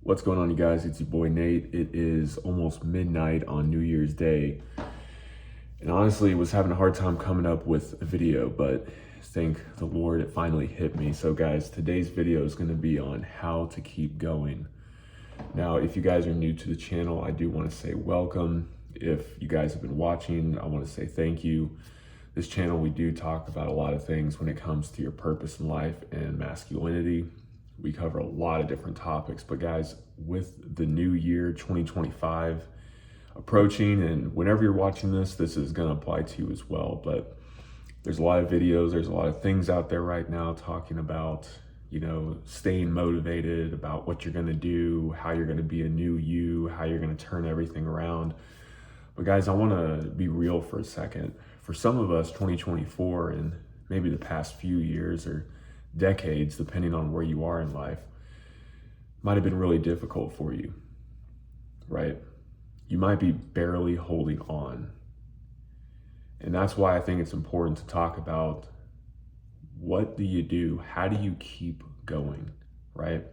What's going on, you guys? It's your boy Nate. It is almost midnight on New Year's Day. And honestly, was having a hard time coming up with a video, but thank the Lord it finally hit me. So guys, today's video is going to be on how to keep going. Now, if you guys are new to the channel, I do want to say welcome. If you guys have been watching, I want to say thank you. This channel, we do talk about a lot of things when it comes to your purpose in life and masculinity. We cover a lot of different topics, but guys, with the new year 2025 approaching, and whenever you're watching this is going to apply to you as well. But there's a lot of videos, there's a lot of things out there right now talking about, staying motivated, about what you're going to do, how you're going to be a new you, how you're going to turn everything around. But guys, I want to be real for a second. For some of us, 2024 and maybe the past few years or decades, depending on where you are in life, might have been really difficult for you, right? You might be barely holding on. And that's why I think it's important to talk about, what do you do? How do you keep going, right?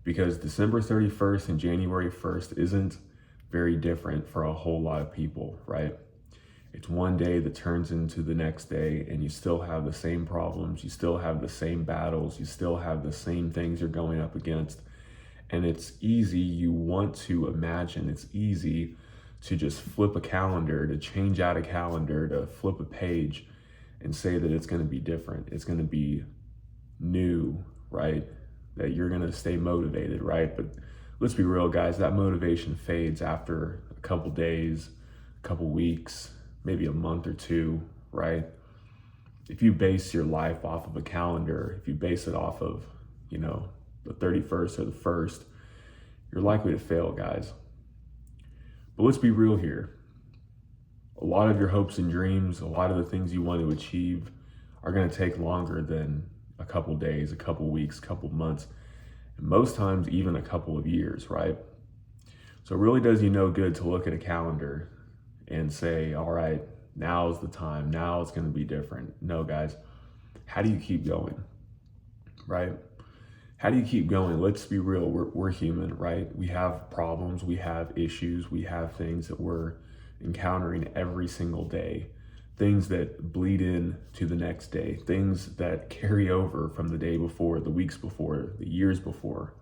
Because December 31st and January 1st isn't very different for a whole lot of people, right? It's one day that turns into the next day, and you still have the same problems, you still have the same battles, you still have the same things you're going up against. And it's easy, you want to imagine, it's easy to just flip a calendar, to change out a calendar, to flip a page and say that it's going to be different. It's going to be new, right? That you're going to stay motivated, right? But let's be real, guys, that motivation fades after a couple days, a couple weeks, maybe a month or two, right? If you base your life off of a calendar, if you base it off of, the 31st or the 1st, you're likely to fail, guys. But let's be real here. A lot of your hopes and dreams, a lot of the things you want to achieve are going to take longer than a couple days, a couple weeks, a couple months, and most times even a couple of years, right? So it really does you no good to look at a calendar and say, all right, now is the time, now it's going to be different. No, guys, how do you keep going, right? How do you keep going? Let's be real, we're human, right? We have problems, we have issues, we have things that we're encountering every single day, things that bleed in to the next day, things that carry over from the day before, the weeks before, the years before.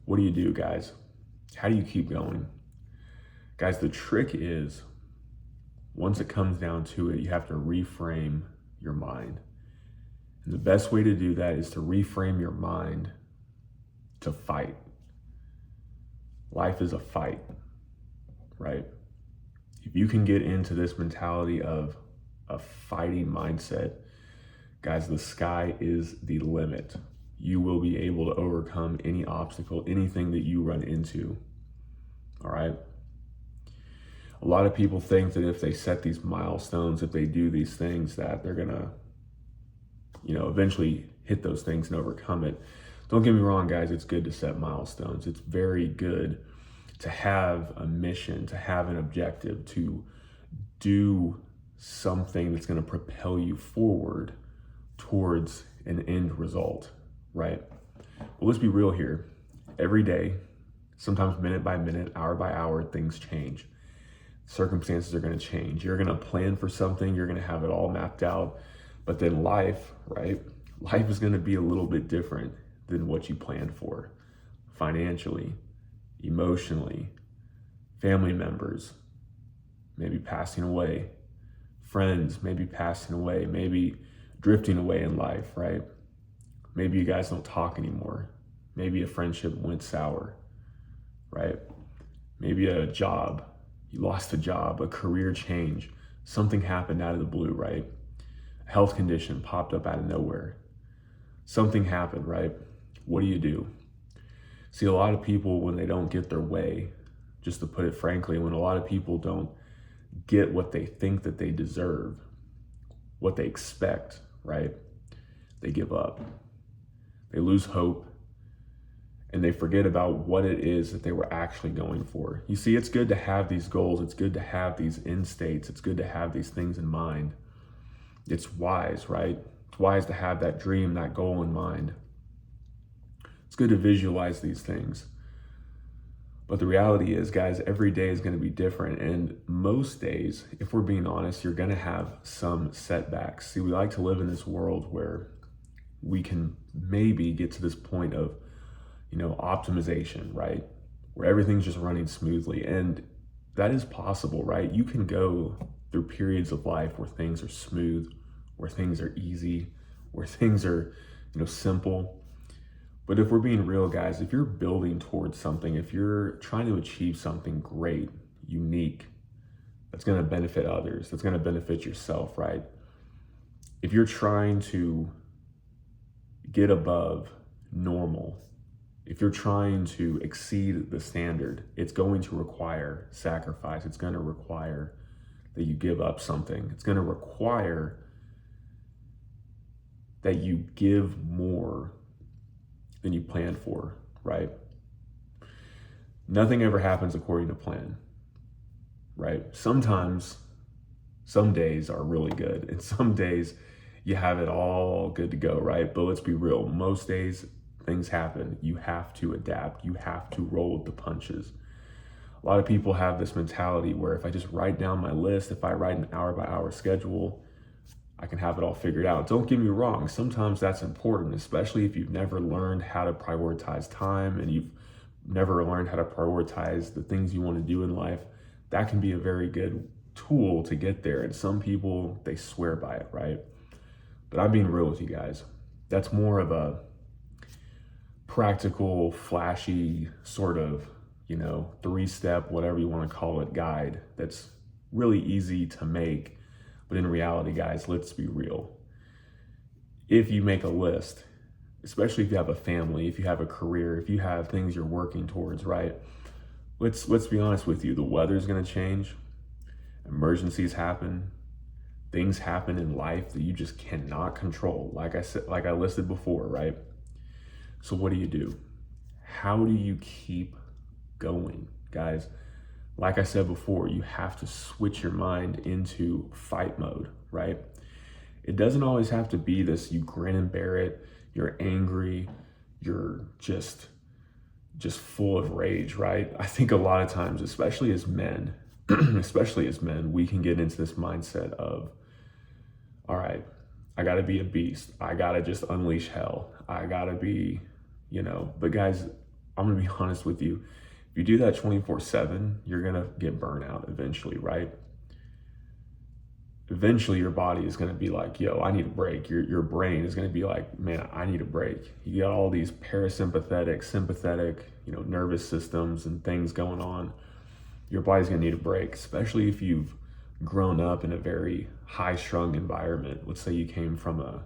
What do you do, guys? How do you keep going? Guys, the trick is, once it comes down to it, you have to reframe your mind. And the best way to do that is to reframe your mind to fight. Life is a fight, right? If you can get into this mentality of a fighting mindset, guys, the sky is the limit. You will be able to overcome any obstacle, anything that you run into, all right? A lot of people think that if they set these milestones, if they do these things, that they're gonna, eventually hit those things and overcome it. Don't get me wrong, guys, it's good to set milestones. It's very good to have a mission, to have an objective, to do something that's gonna propel you forward towards an end result, right? Well, let's be real here. Every day, sometimes minute by minute, hour by hour, things change. Circumstances are going to change. You're going to plan for something, you're going to have it all mapped out, but then life, right? Life is going to be a little bit different than what you planned for, financially, emotionally, family members maybe passing away, friends maybe passing away, maybe drifting away in life, right? Maybe you guys don't talk anymore. Maybe a friendship went sour, right? Maybe a job, you lost a job, a career change, something happened out of the blue, right? A health condition popped up out of nowhere. Something happened, right? What do you do? See, a lot of people, when they don't get their way, just to put it frankly, when a lot of people don't get what they think that they deserve, what they expect, right? They give up. They lose hope. And they forget about what it is that they were actually going for. You see, it's good to have these goals. It's good to have these end states. It's good to have these things in mind. It's wise, right? It's wise to have that dream, that goal in mind. It's good to visualize these things. But the reality is, guys, every day is going to be different. And most days, if we're being honest, you're going to have some setbacks. See, we like to live in this world where we can maybe get to this point of, optimization, right? Where everything's just running smoothly. And that is possible, right? You can go through periods of life where things are smooth, where things are easy, where things are, simple. But if we're being real, guys, if you're building towards something, if you're trying to achieve something great, unique, that's going to benefit others, that's going to benefit yourself, right? If you're trying to get above normal, if you're trying to exceed the standard, it's going to require sacrifice. It's going to require that you give up something. It's going to require that you give more than you planned for, right? Nothing ever happens according to plan, right? Sometimes, some days are really good, and some days you have it all good to go, right? But let's be real, most days things happen. You have to adapt. You have to roll with the punches. A lot of people have this mentality where if I just write down my list, if I write an hour by hour schedule, I can have it all figured out. Don't get me wrong. Sometimes that's important, especially if you've never learned how to prioritize time and you've never learned how to prioritize the things you want to do in life. That can be a very good tool to get there. And some people, they swear by it, right? But I'm being real with you guys. That's more of a practical, flashy sort of, 3-step, whatever you want to call it, guide that's really easy to make. But in reality, guys, let's be real. If you make a list, especially if you have a family, if you have a career, if you have things you're working towards, right? Let's be honest with you. The weather's going to change. Emergencies happen. Things happen in life that you just cannot control. Like I said, like I listed before, right? So what do? How do you keep going, guys? Like I said before, you have to switch your mind into fight mode, right? It doesn't always have to be this, you grin and bear it, you're angry, you're just full of rage, right? I think a lot of times, especially as men, we can get into this mindset of, all right, I gotta be a beast. I gotta just unleash hell. I gotta be, but guys, I'm gonna be honest with you. If you do that 24/7, you're gonna get burnout eventually, right? Eventually your body is gonna be like, yo, I need a break. Your brain is gonna be like, man, I need a break. You got all these parasympathetic, sympathetic, nervous systems and things going on. Your body's gonna need a break, especially if you've grown up in a very high-strung environment. Let's say you came from a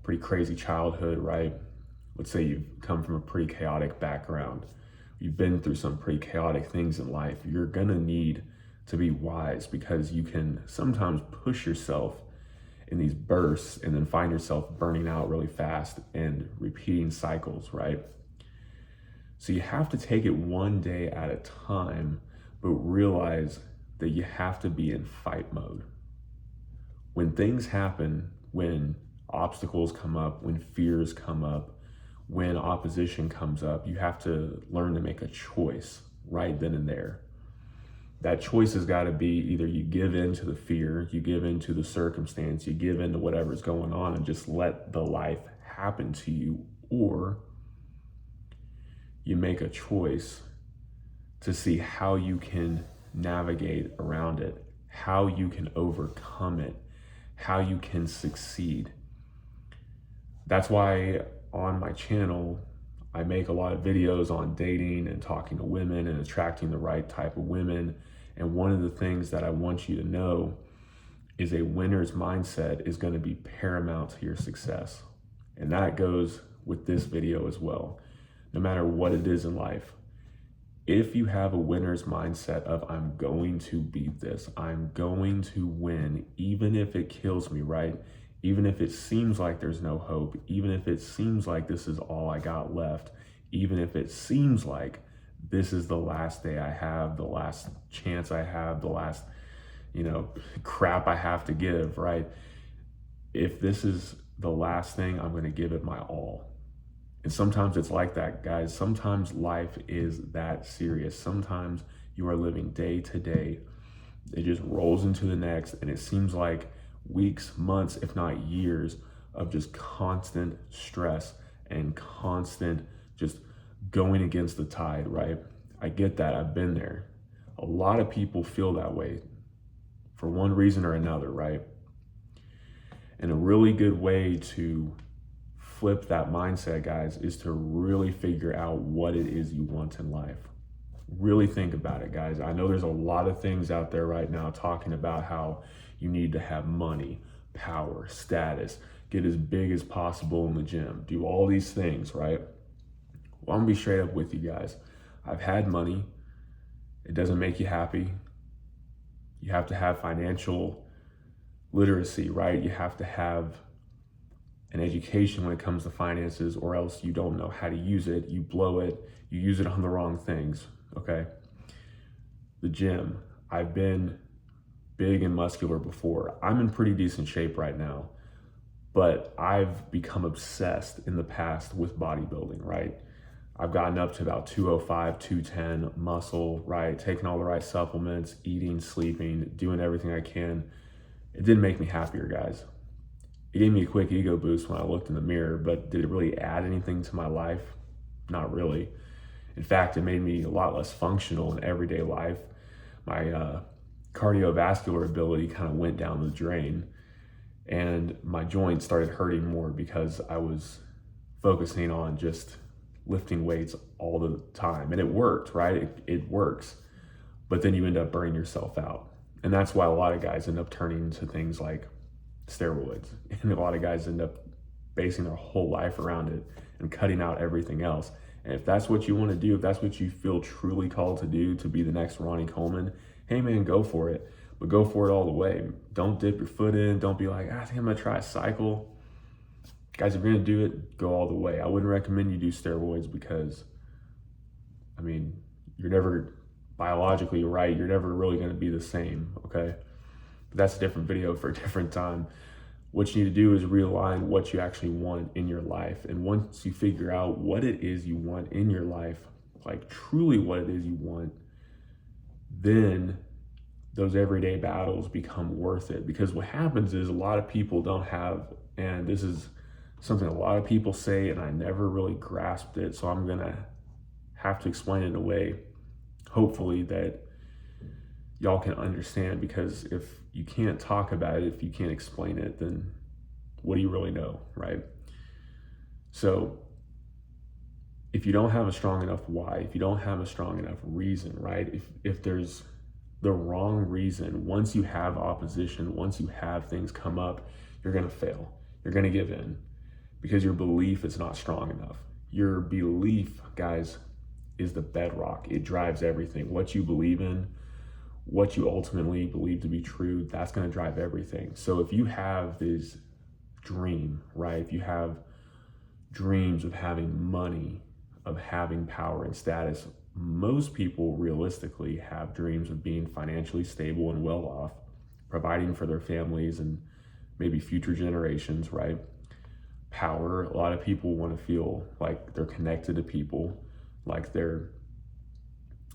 pretty crazy childhood, right? Let's say you've come from a pretty chaotic background. You've been through some pretty chaotic things in life. You're gonna need to be wise because you can sometimes push yourself in these bursts and then find yourself burning out really fast and repeating cycles, right? So you have to take it one day at a time, but realize that you have to be in fight mode. When things happen, when obstacles come up, when fears come up, when opposition comes up, you have to learn to make a choice right then and there. That choice has got to be either you give in to the fear, you give in to the circumstance, you give in to whatever's going on and just let the life happen to you, or you make a choice to see how you can navigate around it, how you can overcome it, how you can succeed. That's why on my channel, I make a lot of videos on dating and talking to women and attracting the right type of women. And one of the things that I want you to know is a winner's mindset is going to be paramount to your success. And that goes with this video as well. No matter what it is in life, if you have a winner's mindset of I'm going to beat this, I'm going to win, even if it kills me, right? Even if it seems like there's no hope, even if it seems like this is all I got left, even if it seems like this is the last day I have, the last chance I have, the last, crap I have to give, right? If this is the last thing, I'm going to give it my all. And sometimes it's like that, guys. Sometimes life is that serious. Sometimes you are living day to day. It just rolls into the next, and it seems like weeks, months, if not years of just constant stress and constant just going against the tide, right? I get that. I've been there. A lot of people feel that way for one reason or another, right? And a really good way to flip that mindset, guys, is to really figure out what it is you want in life. Really think about it, guys. I know there's a lot of things out there right now talking about how you need to have money, power, status, get as big as possible in the gym, do all these things, right? Well, I'm gonna be straight up with you guys. I've had money. It doesn't make you happy. You have to have financial literacy, right? You have to have an education when it comes to finances, or else you don't know how to use it. You blow it. You use it on the wrong things, okay? The gym. I've been big and muscular before. I'm in pretty decent shape right now, but I've become obsessed in the past with bodybuilding, right? I've gotten up to about 205, 210 muscle, right? Taking all the right supplements, eating, sleeping, doing everything I can. It didn't make me happier, guys. It gave me a quick ego boost when I looked in the mirror, but did it really add anything to my life? Not really. In fact, it made me a lot less functional in everyday life. My cardiovascular ability kind of went down the drain, and my joints started hurting more because I was focusing on just lifting weights all the time. And it worked, right? It works. But then you end up burning yourself out. And that's why a lot of guys end up turning to things like steroids. And a lot of guys end up basing their whole life around it and cutting out everything else. And if that's what you want to do, if that's what you feel truly called to do, to be the next Ronnie Coleman, hey man, go for it. But go for it all the way. Don't dip your foot in. Don't be like, I think I'm going to try a cycle. Guys, if you're going to do it, go all the way. I wouldn't recommend you do steroids because, I mean, you're never biologically right. You're never really going to be the same, okay? But that's a different video for a different time. What you need to do is realign what you actually want in your life. And once you figure out what it is you want in your life, like truly what it is you want, then those everyday battles become worth it. Because what happens is a lot of people don't have, and this is something a lot of people say, and I never really grasped it, so I'm gonna have to explain it in a way, hopefully, that y'all can understand. Because if you can't talk about it, if you can't explain it, then what do you really know, right? So if you don't have a strong enough why, if you don't have a strong enough reason, right? If there's the wrong reason, once you have opposition, once you have things come up, you're gonna fail. You're gonna give in because your belief is not strong enough. Your belief, guys, is the bedrock. It drives everything. What you believe in, what you ultimately believe to be true, that's gonna drive everything. So if you have this dream, right? If you have dreams of having money, of having power and status, most people realistically have dreams of being financially stable and well off, providing for their families and maybe future generations, right? Power, a lot of people want to feel like they're connected to people, like they're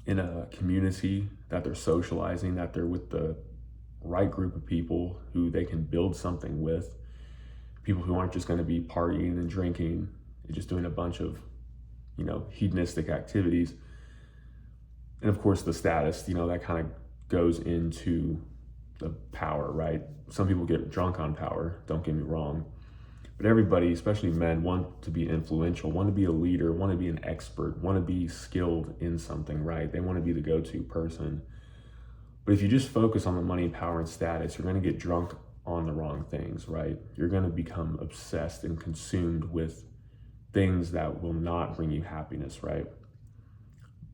in a community, that they're socializing, that they're with the right group of people who they can build something with, people who aren't just going to be partying and drinking and just doing a bunch of, hedonistic activities. And of course the status, that kind of goes into the power, right? Some people get drunk on power, don't get me wrong. But everybody, especially men, want to be influential, want to be a leader, want to be an expert, want to be skilled in something, right? They want to be the go-to person. But if you just focus on the money, power, and status, you're going to get drunk on the wrong things, right? You're going to become obsessed and consumed with things that will not bring you happiness, right?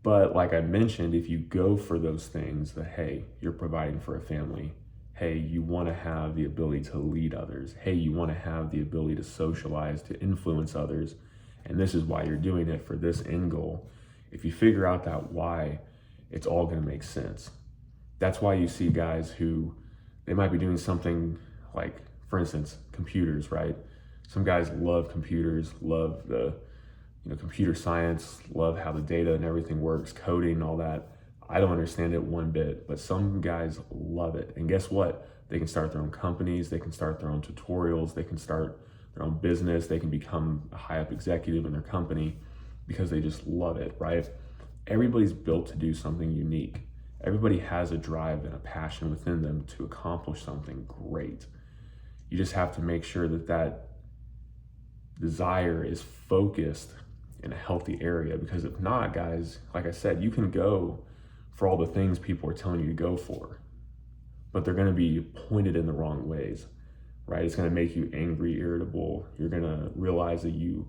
But like I mentioned, if you go for those things, that, hey, you're providing for a family. Hey, you want to have the ability to lead others. Hey, you want to have the ability to socialize, to influence others. And this is why you're doing it, for this end goal. If you figure out that why, it's all going to make sense. That's why you see guys who, they might be doing something like, for instance, computers, right? Some guys love computers, love the computer science, love how the data and everything works, coding, all that. I don't understand it one bit, but some guys love it. And guess what? They can start their own companies, they can start their own tutorials, they can start their own business, they can become a high up executive in their company because they just love it, right? Everybody's built to do something unique. Everybody has a drive and a passion within them to accomplish something great. You just have to make sure that that desire is focused in a healthy area, because if not, guys, like I said, you can go for all the things people are telling you to go for, but they're going to be pointed in the wrong ways, right? It's going to make you angry, irritable. You're going to realize that you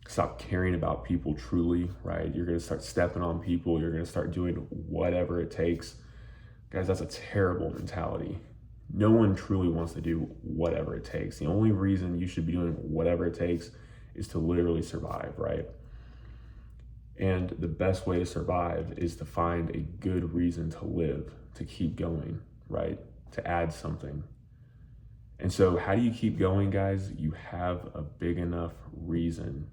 stop caring about people truly, right? You're going to start stepping on people. You're going to start doing whatever it takes. Guys, that's a terrible mentality. No one truly wants to do whatever it takes. The only reason you should be doing whatever it takes is to literally survive, right? And the best way to survive is to find a good reason to live, to keep going, right? To add something. And so how do you keep going, guys? You have a big enough reason.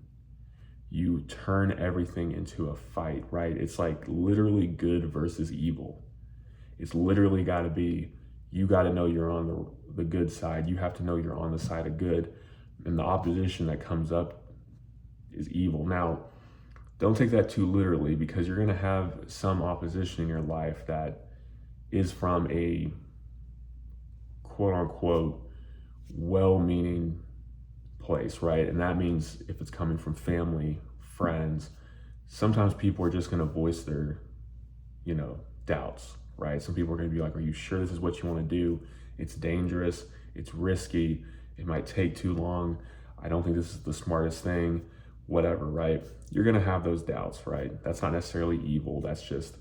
You turn everything into a fight, right? It's like literally good versus evil. It's literally got to be, you got to know you're on the good side. You have to know you're on the side of good. And the opposition that comes up is evil. Now, don't take that too literally, because you're going to have some opposition in your life that is from a quote unquote well-meaning place, right? And that means if it's coming from family, friends, sometimes people are just going to voice their, doubts, right? Some people are going to be like, are you sure this is what you want to do? It's dangerous. It's risky. It might take too long. I don't think this is the smartest thing, whatever, right? You're going to have those doubts, right? That's not necessarily evil. That's just,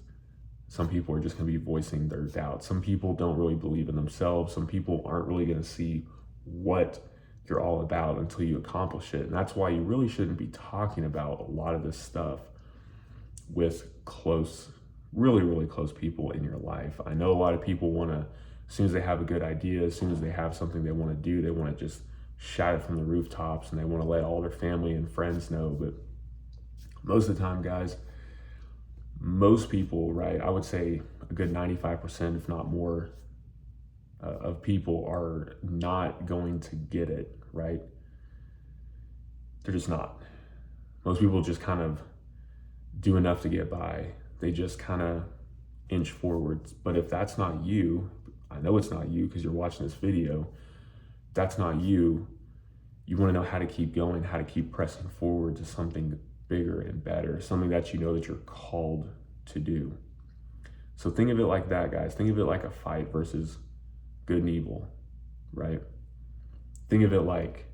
some people are just going to be voicing their doubts. Some people don't really believe in themselves. Some people aren't really going to see what you're all about until you accomplish it. And that's why you really shouldn't be talking about a lot of this stuff with really, really close people in your life. I know a lot of people want to, as soon as they have a good idea, as soon as they have something they want to do, they want to just shout it from the rooftops and they want to let all their family and friends know. But most of the time, guys, most people, right, I would say a good 95%, if not more, of people are not going to get it, right? They're just not. Most people just kind of do enough to get by. They just kind of inch forwards. But if that's not you, I know it's not you because you're watching this video, that's not you. You want to know how to keep going, how to keep pressing forward to something bigger and better, something that you know that you're called to do. So think of it like that, guys. Think of it like a fight versus good and evil, right? Think of it like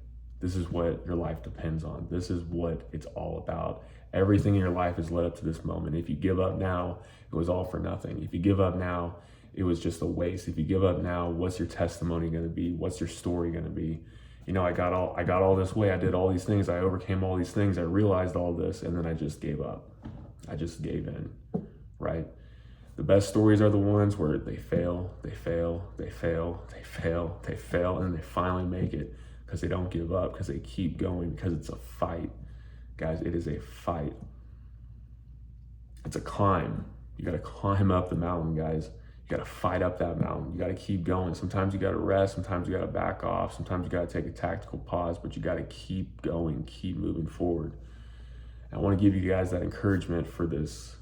this is what your life depends on. This is what it's all about. Everything in your life has led up to this moment. If you give up now, it was all for nothing. If you give up now, it was just a waste. If you give up now, what's your testimony going to be? What's your story going to be? I got all this way. I did all these things. I overcame all these things. I realized all this, and then I just gave up. I just gave in, right? The best stories are the ones where they fail, they fail, they fail, they fail, they fail, and they finally make it because they don't give up, because they keep going, because it's a fight. Guys, it is a fight. It's a climb. You got to climb up the mountain, guys. You got to fight up that mountain. You got to keep going. Sometimes you got to rest. Sometimes you got to back off. Sometimes you got to take a tactical pause, but you got to keep going, keep moving forward. And I want to give you guys that encouragement for this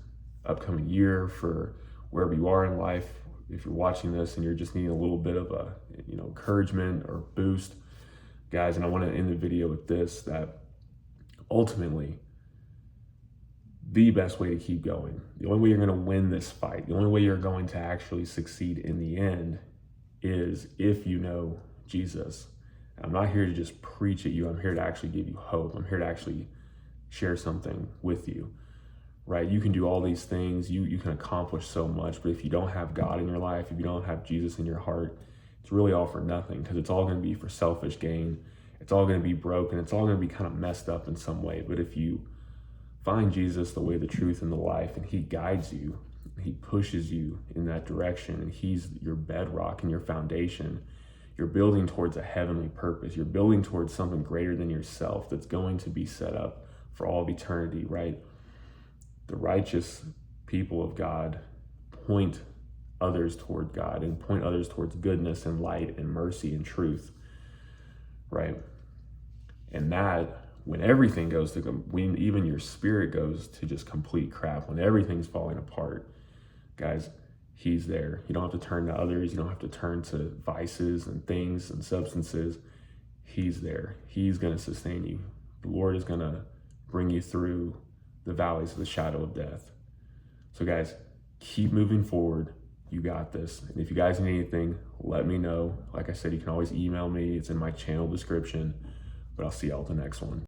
upcoming year, for wherever you are in life. If you're watching this and you're just needing a little bit of a, encouragement or boost, guys, and I want to end the video with this, that ultimately, the best way to keep going, the only way you're going to win this fight, the only way you're going to actually succeed in the end is if you know Jesus. And I'm not here to just preach at you. I'm here to actually give you hope. I'm here to actually share something with you, right? You can do all these things. You can accomplish so much, but if you don't have God in your life, if you don't have Jesus in your heart, it's really all for nothing, because it's all going to be for selfish gain. It's all going to be broken. It's all going to be kind of messed up in some way. But if you find Jesus, the way, the truth, and the life, and he guides you, he pushes you in that direction, and he's your bedrock and your foundation, you're building towards a heavenly purpose. You're building towards something greater than yourself that's going to be set up for all of eternity, right? The righteous people of God point others toward God and point others towards goodness and light and mercy and truth, right? And that, when everything goes to, when even your spirit goes to just complete crap, when everything's falling apart, guys, he's there. You don't have to turn to others. You don't have to turn to vices and things and substances. He's there. He's going to sustain you. The Lord is going to bring you through the valleys of the shadow of death. So guys, keep moving forward. You got this. And if you guys need anything, let me know. Like I said, you can always email me. It's in my channel description. But I'll see y'all at the next one.